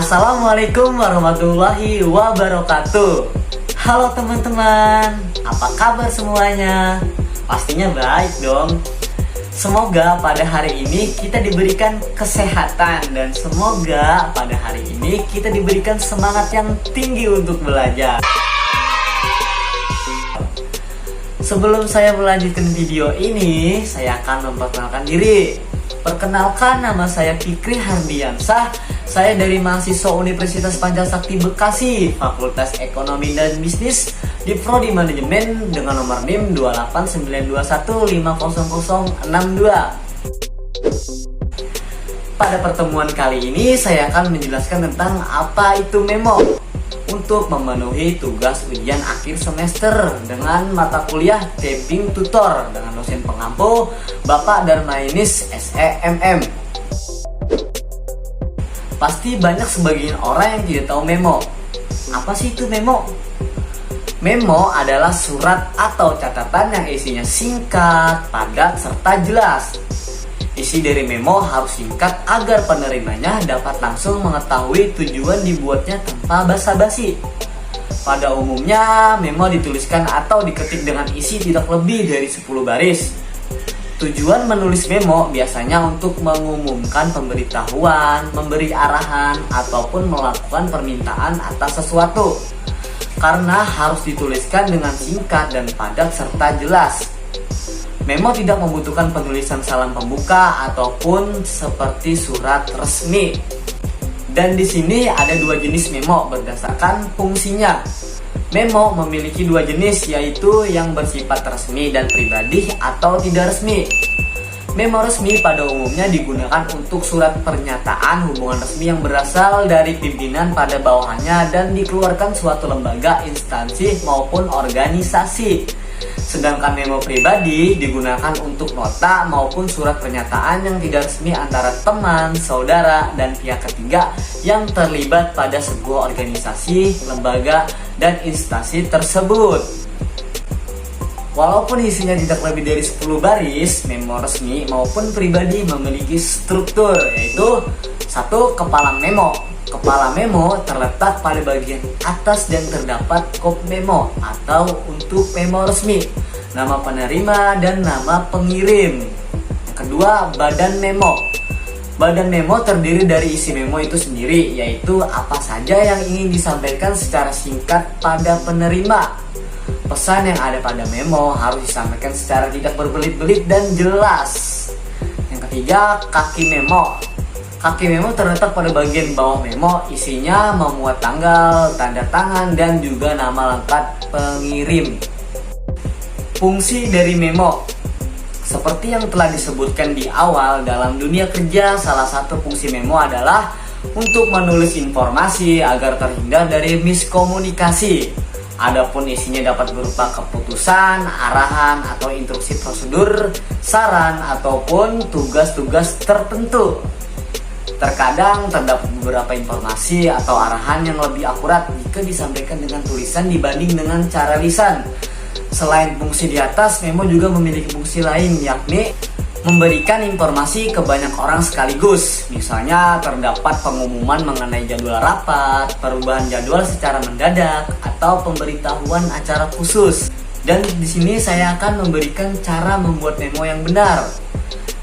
Assalamualaikum warahmatullahi wabarakatuh. Halo teman-teman, apa kabar semuanya? Pastinya baik dong. Semoga pada hari ini kita diberikan kesehatan dan semoga pada hari ini kita diberikan semangat yang tinggi untuk belajar. Sebelum saya melanjutkan video ini, saya akan memperkenalkan diri. Perkenalkan, nama saya Fikri Hardiansah. Saya dari mahasiswa Universitas Pancasakti Bekasi, Fakultas Ekonomi dan Bisnis di Prodi Manajemen dengan nomor NIM 289215062. Pada pertemuan kali ini saya akan menjelaskan tentang apa itu memo untuk memenuhi tugas ujian akhir semester dengan mata kuliah Typing Tutor dengan dosen pengampu Bapak Darmainis SEMM. Pasti banyak sebagian orang yang tidak tahu memo. Apa sih itu memo? Memo adalah surat atau catatan yang isinya singkat, padat, serta jelas. Isi dari memo harus singkat agar penerimanya dapat langsung mengetahui tujuan dibuatnya tanpa basa-basi. Pada umumnya, memo dituliskan atau diketik dengan isi tidak lebih dari 10 baris. Tujuan menulis memo biasanya untuk mengumumkan pemberitahuan, memberi arahan, ataupun melakukan permintaan atas sesuatu. Karena harus dituliskan dengan singkat dan padat serta jelas. Memo tidak membutuhkan penulisan salam pembuka ataupun seperti surat resmi. Dan di sini ada dua jenis memo berdasarkan fungsinya. Memo memiliki dua jenis, yaitu yang bersifat resmi dan pribadi atau tidak resmi. Memo resmi pada umumnya digunakan untuk surat pernyataan hubungan resmi yang berasal dari pimpinan pada bawahannya dan dikeluarkan suatu lembaga, instansi maupun organisasi. Sedangkan memo pribadi digunakan untuk nota maupun surat pernyataan yang tidak resmi antara teman, saudara, dan pihak ketiga yang terlibat pada sebuah organisasi, lembaga, dan instansi tersebut. Walaupun isinya tidak lebih dari 10 baris, memo resmi maupun pribadi memiliki struktur, yaitu 1. Kepala memo. Kepala memo terletak pada bagian atas dan terdapat kop memo atau untuk memo resmi, nama penerima dan nama pengirim. Yang kedua, badan memo. Badan memo terdiri dari isi memo itu sendiri, yaitu apa saja yang ingin disampaikan secara singkat pada penerima. Pesan yang ada pada memo harus disampaikan secara tidak berbelit-belit dan jelas. Yang ketiga, kaki memo. Kaki memo terletak pada bagian bawah memo, isinya memuat tanggal, tanda tangan, dan juga nama lengkap pengirim. Fungsi dari memo, seperti yang telah disebutkan di awal, dalam dunia kerja salah satu fungsi memo adalah untuk menulis informasi agar terhindar dari miskomunikasi. Adapun isinya dapat berupa keputusan, arahan, atau instruksi prosedur, saran, ataupun tugas-tugas tertentu. Terkadang terdapat beberapa informasi atau arahan yang lebih akurat jika disampaikan dengan tulisan dibanding dengan cara lisan. Selain fungsi di atas, memo juga memiliki fungsi lain, yakni memberikan informasi ke banyak orang sekaligus. Misalnya terdapat pengumuman mengenai jadwal rapat, perubahan jadwal secara mendadak, atau pemberitahuan acara khusus. Dan di sini saya akan memberikan cara membuat memo yang benar.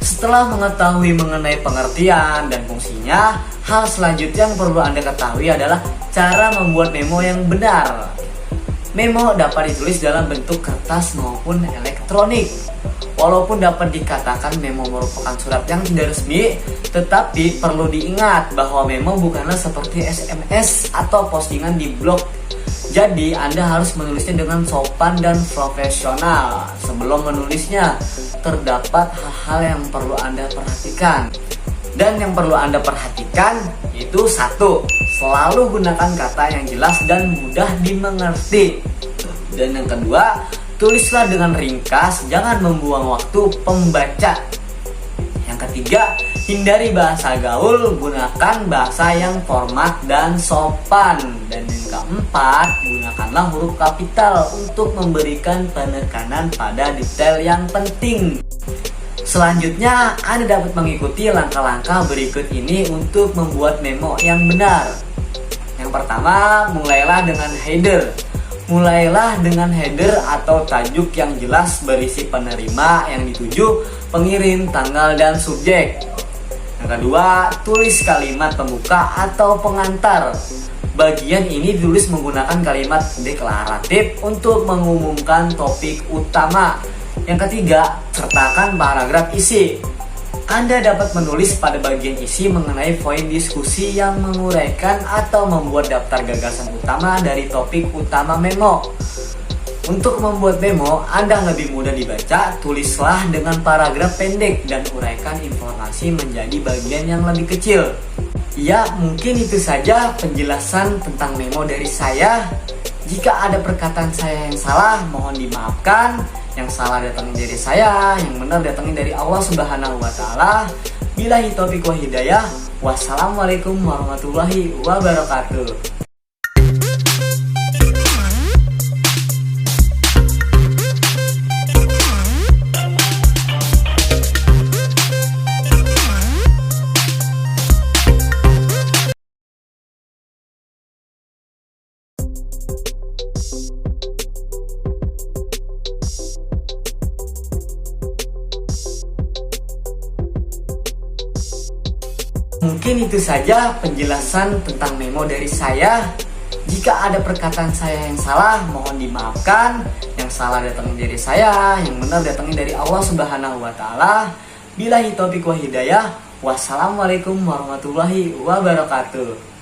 Setelah mengetahui mengenai pengertian dan fungsinya, hal selanjutnya yang perlu Anda ketahui adalah cara membuat memo yang benar. Memo dapat ditulis dalam bentuk kertas maupun elektronik. Walaupun dapat dikatakan memo merupakan surat yang tidak resmi, tetapi perlu diingat bahwa memo bukanlah seperti SMS atau postingan di blog. Jadi Anda harus menulisnya dengan sopan dan profesional. Sebelum menulisnya, terdapat hal-hal yang perlu Anda perhatikan. Dan yang perlu Anda perhatikan yaitu 1. Selalu gunakan kata yang jelas dan mudah dimengerti. Dan yang kedua, tulislah dengan ringkas, jangan membuang waktu pembaca. Yang ketiga, hindari bahasa gaul, gunakan bahasa yang format dan sopan. Dan yang keempat, gunakanlah huruf kapital untuk memberikan penekanan pada detail yang penting. Selanjutnya, Anda dapat mengikuti langkah-langkah berikut ini untuk membuat memo yang benar. Yang pertama, mulailah dengan header. Mulailah dengan header atau tajuk yang jelas berisi penerima yang dituju, pengirim, tanggal, dan subjek. Yang kedua, tulis kalimat pembuka atau pengantar. Bagian ini ditulis menggunakan kalimat deklaratif untuk mengumumkan topik utama. Yang ketiga, sertakan paragraf isi. Anda dapat menulis pada bagian isi mengenai poin diskusi yang menguraikan atau membuat daftar gagasan utama dari topik utama memo. Untuk membuat memo, Anda lebih mudah dibaca, tulislah dengan paragraf pendek dan uraikan informasi menjadi bagian yang lebih kecil. Ya, mungkin itu saja penjelasan tentang memo dari saya. Jika ada perkataan saya yang salah, mohon dimaafkan. Yang salah datangnya dari saya, yang benar datangnya dari Allah Subhanahu wa Ta'ala. Billahi taufiq wa hidayah. Wassalamualaikum warahmatullahi wabarakatuh. Mungkin itu saja penjelasan tentang memo dari saya. Jika ada perkataan saya yang salah, mohon dimaafkan. Yang salah datangnya dari saya, yang benar datangnya dari Allah Subhanahu wa Ta'ala. Billahi taufiq wa hidayah. Wassalamualaikum warahmatullahi wabarakatuh.